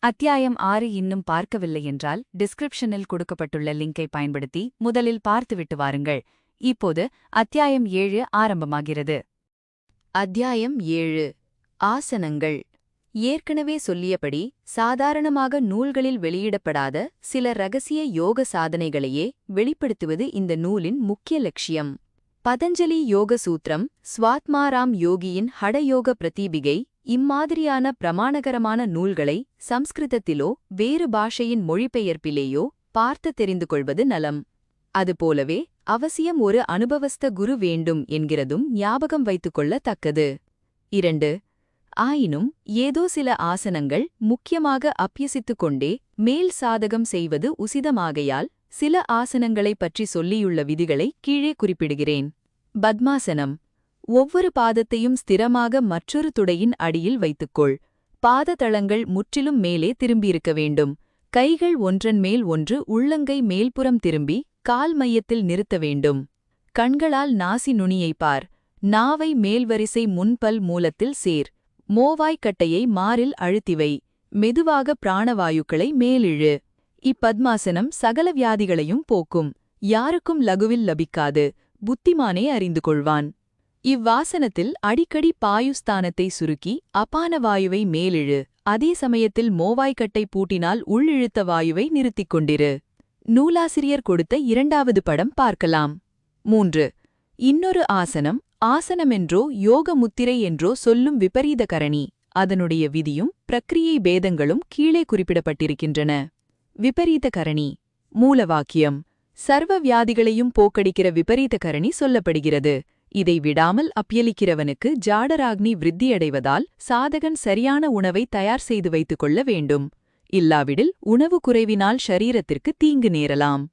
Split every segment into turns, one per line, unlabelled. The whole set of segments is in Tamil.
அத்தியாயம் 6 இன்னும் பார்க்கவில்லை என்றால் டிஸ்கிரிப்ஷனில் கொடுக்கப்பட்டுள்ள லிங்கை பயன்படுத்தி முதலில் பார்த்துவிட்டு வாருங்கள். இப்போது அத்தியாயம் 7 ஆரம்பமாகிறது.
அத்தியாயம் 7 ஆசனங்கள். ஏற்கனவே சொல்லியபடி சாதாரணமாக நூல்களில் வெளியிடப்படாத சில ரகசிய யோக சாதனைகளையே வெளிப்படுத்துவது இந்த நூலின் முக்கிய லட்சியம். பதஞ்சலி யோக சூத்திரம், ஸ்வாத்மாராம் யோகியின் ஹடயோக பிரதீபிகை இம்மாதிரியான பிரமாணகரமான நூல்களை சம்ஸ்கிருதத்திலோ வேறு பாஷையின் மொழிபெயர்ப்பிலேயோ பார்த்து தெரிந்து கொள்வது நலம். அதுபோலவே அவசியம் ஒரு அனுபவஸ்த குரு வேண்டும் என்கிறதும் ஞாபகம் வைத்துக்கொள்ள தக்கது. 2. ஆயினும் ஏதோ சில ஆசனங்கள் முக்கியமாக அப்பியசித்துக் கொண்டே மேல் சாதகம் செய்வது உசிதமாகையால் சில ஆசனங்களைப் பற்றி சொல்லியுள்ள விதிகளை கீழே குறிப்பிடுகிறேன். பத்மாசனம். ஒவ்வொரு பாதத்தையும் ஸ்திரமாக மற்றொரு துடையின் அடியில் வைத்துக்கொள். பாததளங்கள் முற்றிலும் மேலே திரும்பியிருக்க வேண்டும். கைகள் ஒன்றன் மேல் ஒன்று உள்ளங்கை மேல்புறம் திரும்பி கால் மையத்தில் நிறுத்த வேண்டும். கண்களால் நாசி நுனியைப் பார். நாவை மேல்வரிசை முன்பல் மூலத்தில் சேர். மோவாய்க்கட்டையை மாரில் அழுத்திவை. மெதுவாக பிராணவாயுக்களை மேலிழு. இப்பத்மாசனம் சகல வியாதிகளையும் போக்கும். யாருக்கும் லகுவில் லபிக்காது. புத்திமானே அறிந்து கொள்வான். இவ்வாசனத்தில் அடிக்கடி பாயுஸ்தானத்தை சுருக்கி அபான வாயுவை மேலிழு. அதே சமயத்தில் மோவாய்க்கட்டை பூட்டினால் உள்ளிழுத்த வாயுவை நிறுத்திக் கொண்டிரு. நூலாசிரியர் கொடுத்த 2வது படம் பார்க்கலாம். 3. இன்னொரு ஆசனம் ஆசனமென்றோ யோக முத்திரை என்றோ சொல்லும் விபரீத கரணி. அதனுடைய விதியும் பிரக்ரியை பேதங்களும் கீழே குறிப்பிடப்பட்டிருக்கின்றன. விபரீத கரணி. மூலவாக்கியம். சர்வ வியாதிகளையும் போக்கடிக்கிற விபரீத கரணி சொல்லப்படுகிறது. இதை விடாமல் அப்பியலிக்கிறவனுக்கு ஜாடராக்னி விருத்தியடைவதால் சாதகன் சரியான உணவை தயார் செய்து வைத்துக் கொள்ள வேண்டும். இல்லாவிடில் உணவு குறைவினால் ஷரீரத்திற்கு தீங்கு நேரலாம்.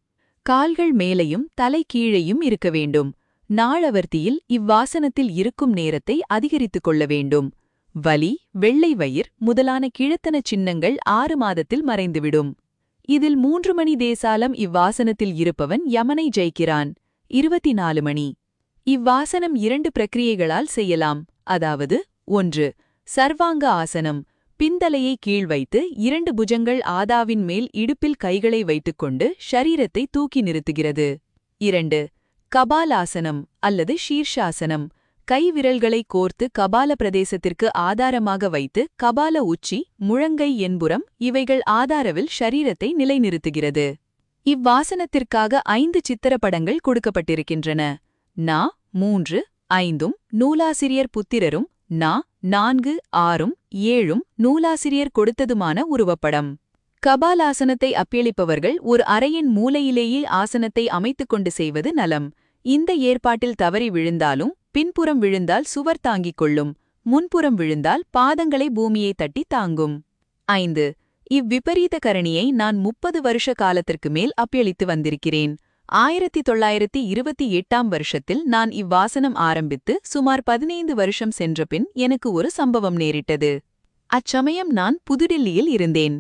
கால்கள் மேலையும் தலை கீழையும் இருக்க வேண்டும். நாளவர்த்தியில் இவ்வாசனத்தில் இருக்கும் நேரத்தை அதிகரித்துக் கொள்ள வேண்டும். வலி, வெள்ளை வயிர் முதலான கிழத்தன சின்னங்கள் 6 மாதத்தில் மறைந்துவிடும். இதில் 3 மணி தேசாலம் இவ்வாசனத்தில் இருப்பவன் யமனை ஜெயிக்கிறான். 24 மணி. இவ்வாசனம் 2 பிரக்கிரியைகளால் செய்யலாம். அதாவது 1. சர்வாங்க ஆசனம். பிந்தலையை கீழ் வைத்து 2 புஜங்கள் ஆதாவின் மேல் இடுப்பில் கைகளை வைத்துக்கொண்டு ஷரீரத்தை தூக்கி நிறுத்துகிறது. 2. கபாலாசனம் அல்லது ஷீர்ஷாசனம். கை விரல்களை கோர்த்து கபால பிரதேசத்திற்கு ஆதாரமாக வைத்து கபால உச்சி, முழங்கை என்புறம் இவைகள் ஆதாரவில் ஷரீரத்தை நிலைநிறுத்துகிறது. இவ்வாசனத்திற்காக 5 சித்திரப்படங்கள் கொடுக்கப்பட்டிருக்கின்றன. நா 3, 5 நூலாசிரியர் புத்திரரும், நா 4, 6, 7 நூலாசிரியர் கொடுத்ததுமான உருவப்படம். கபாலாசனத்தை அப்பியளிப்பவர்கள் ஒரு அறையின் மூலையிலேயே ஆசனத்தை அமைத்துக்கொண்டு செய்வது நலம். இந்த ஏற்பாட்டில் தவறி விழுந்தாலும் பின்புறம் விழுந்தால் சுவர் தாங்கிக் கொள்ளும். முன்புறம் விழுந்தால் பாதங்களை பூமியை தட்டி தாங்கும். 5. இவ்விபரீத கரணியை நான் 30 வருஷ காலத்திற்கு மேல் அப்பியளித்து வந்திருக்கிறேன். 1928ஆம் வருஷத்தில் நான் இவ்வாசனம் ஆரம்பித்து சுமார் 15 வருஷம் சென்றபின் எனக்கு ஒரு சம்பவம் நேரிட்டது. அச்சமயம் நான் புதுடில்லியில் இருந்தேன்.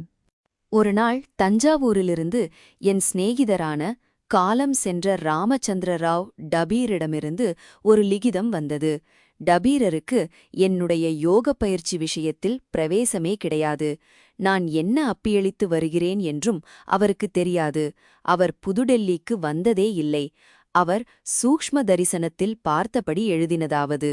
ஒருநாள் தஞ்சாவூரிலிருந்து என் சிநேகிதரான காலம் சென்ற ராமச்சந்திர ராவ் டபீரிடமிருந்து ஒரு லிகிதம் வந்தது. டபீரருக்கு என்னுடைய யோக பயிற்சி விஷயத்தில் பிரவேசமே கிடையாது. நான் என்ன அப்பியளித்து வருகிறேன் என்றும் அவருக்கு தெரியாது. அவர் புதுடெல்லிக்கு வந்ததே இல்லை. அவர் சூக்ஷ்ம தரிசனத்தில் பார்த்தபடி எழுதினதாவது: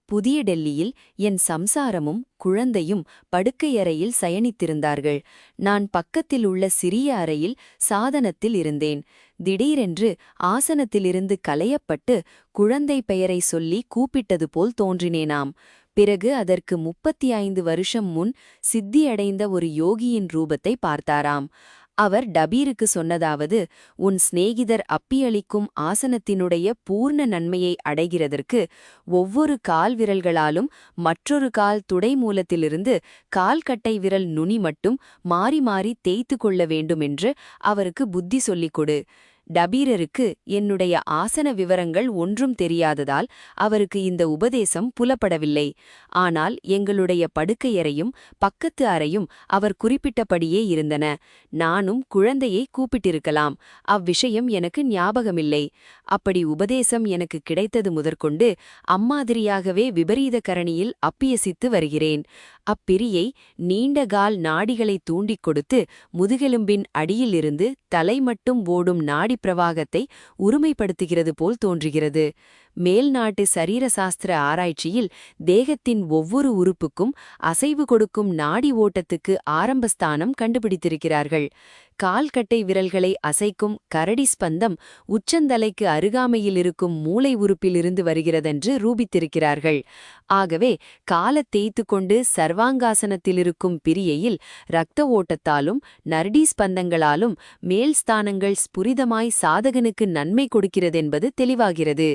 புதிய டெல்லியில் என் சம்சாரமும் குழந்தையும் படுக்கையறையில் சயனித்திருந்தார்கள். நான் பக்கத்தில் உள்ள சிறிய அறையில் சாதனத்தில் இருந்தேன். திடீரென்று ஆசனத்திலிருந்து கலையப்பட்டு குழந்தை பெயரை சொல்லி கூப்பிட்டது போல் தோன்றினேனாம். பிறகு அதற்கு 35 வருஷம் முன் சித்தியடைந்த ஒரு யோகியின் ரூபத்தை பார்த்தாராம். அவர் டபீருக்கு சொன்னதாவது: உன் சிநேகிதர் அப்பியளிக்கும் ஆசனத்தினுடைய பூர்ண நன்மையை அடைகிறதற்கு ஒவ்வொரு கால் விரல்களாலும் மற்றொரு கால் துடை மூலத்திலிருந்து கால்கட்டை விரல் நுனி மட்டும் மாறி மாறி தேய்த்து கொள்ள வேண்டுமென்று அவருக்கு புத்தி சொல்லிக் கொடு. டபீரருக்கு என்னுடைய ஆசன விவரங்கள் ஒன்றும் தெரியாததால் அவருக்கு இந்த உபதேசம் புலப்படவில்லை. ஆனால் எங்களுடைய படுக்கையறையும் பக்கத்து அறையும் அவர் குறிப்பிட்டபடியே இருந்தன. நானும் குழந்தையை கூப்பிட்டிருக்கலாம். அவ்விஷயம் எனக்கு ஞாபகமில்லை. அப்படி உபதேசம் எனக்கு கிடைத்தது முதற்கொண்டு அம்மாதிரியாகவே விபரீத கரணியில் அப்பியசித்து வருகிறேன். அப்பிரியை நீண்டகால் நாடிகளை தூண்டிக் கொடுத்து முதுகெலும்பின் அடியிலிருந்து தலை மட்டும் ஓடும் நாடி பிரவாகத்தை உரிமைப்படுத்துகிறது போல் தோன்றுகிறது. மேல்நாட்டு சரீர சாஸ்திர ஆராய்ச்சியில் தேகத்தின் ஒவ்வொரு உறுப்புக்கும் அசைவு கொடுக்கும் நாடி ஓட்டத்துக்கு ஆரம்பஸ்தானம் கண்டுபிடித்திருக்கிறார்கள். கால்கட்டை விரல்களை அசைக்கும் கரடி ஸ்பந்தம் உச்சந்தலைக்கு அருகாமையில் இருக்கும் மூளை உறுப்பிலிருந்து வருகிறதென்று ரூபித்திருக்கிறார்கள். ஆகவே காலத் தேய்த்து கொண்டு சர்வாங்காசனத்திலிருக்கும் பிரியையில் இரத்த ஓட்டத்தாலும் நர்டி ஸ்பந்தங்களாலும் மேல் ஸ்தானங்கள் ஸ்புரிதமாய் சாதகனுக்கு நன்மை கொடுக்கிறதென்பது தெளிவாகிறது.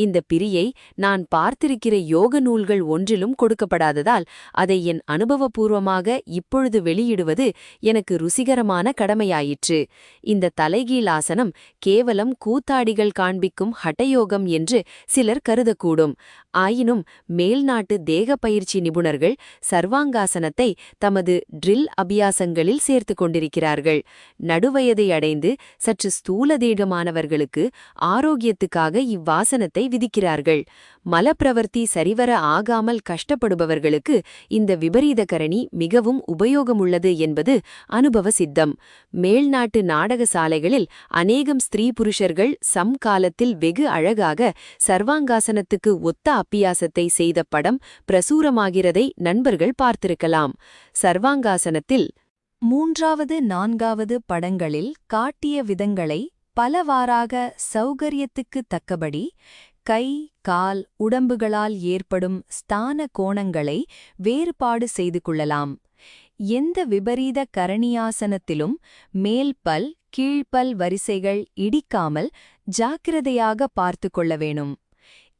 இந்த பிரியை நான் பார்த்திருக்கிற யோக நூல்கள் ஒன்றிலும் கொடுக்கப்படாததால் அதை என் அனுபவபூர்வமாக இப்பொழுது வெளியிடுவது எனக்கு ருசிகரமான கடமையாயிற்று. இந்த தலைகீழ் ஆசனம் கேவலம் கூத்தாடிகள் காண்பிக்கும் ஹட்டயோகம் என்று சிலர் கருதக்கூடும். ஆயினும் மேல்நாட்டு தேக பயிற்சி நிபுணர்கள் சர்வாங்காசனத்தை தமது ட்ரில் அபியாசங்களில் சேர்த்து கொண்டிருக்கிறார்கள். நடுவயதை அடைந்து சற்று ஸ்தூல தேகமானவர்களுக்கு ஆரோக்கியத்துக்காக இவ்வாசனத்தை விதிக்கிறார்கள். மலப்பிரவர்த்தி சரிவர ஆகாமல் கஷ்டப்படுபவர்களுக்கு இந்த விபரீத கரணி மிகவும் உபயோகமுள்ளது என்பது அனுபவ சித்தம். மேல்நாட்டு நாடக சாலைகளில் அநேகம் ஸ்திரீ புருஷர்கள் சம்காலத்தில் வெகு அழகாக சர்வாங்காசனத்துக்கு ஒத்த அப்பியாசத்தை செய்த படம் பிரசுரமாகிறதை நண்பர்கள் பார்த்திருக்கலாம். சர்வாங்காசனத்தில்
3வது 4வது படங்களில் காட்டிய விதங்களை பலவாறாக சௌகரியத்துக்கு தக்கபடி கை கால் உடம்புகளால் ஏற்படும் ஸ்தான கோணங்களை வேறுபாடு செய்து கொள்ளலாம். எந்த விபரீத கரணியாசனத்திலும் மேல்பல் கீழ்ப்பல் வரிசைகள் இடிக்காமல் ஜாக்கிரதையாக பார்த்து கொள்ள வேணும்.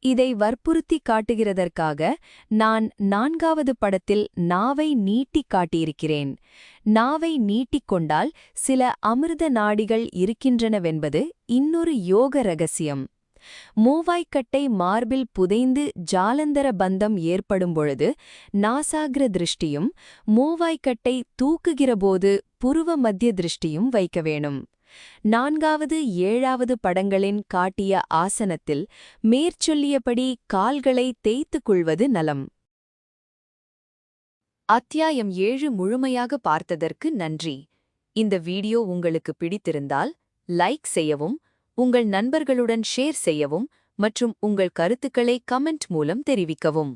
இதை வற்புறுத்தி காட்டுகிறதற்காக நான் 4வது படத்தில் நாவை நீட்டிக் காட்டியிருக்கிறேன். நாவை நீட்டிக்கொண்டால் சில அமிர்த நாடிகள் இருக்கின்றனவென்பது இன்னொரு யோக ரகசியம். மூவாய்க்கட்டை மார்பில் புதைந்து ஜாலந்தர பந்தம் ஏற்படும்பொழுது நாசாகிர திருஷ்டியும் மூவாய்க்கட்டை தூக்குகிறபோது புருவ மத்திய திருஷ்டியும் வைக்க வேணும். 4வது 7வது படங்களின் காட்டிய ஆசனத்தில் மேற்சொல்லியபடி கால்களை தேய்த்துக் கொள்வது நலம். அத்தியாயம் 7 முழுமையாக பார்த்ததற்கு நன்றி. இந்த வீடியோ உங்களுக்கு பிடித்திருந்தால் லைக் செய்யவும், உங்கள் நண்பர்களுடன் ஷேர் செய்யவும் மற்றும் உங்கள் கருத்துக்களை கமெண்ட் மூலம் தெரிவிக்கவும்.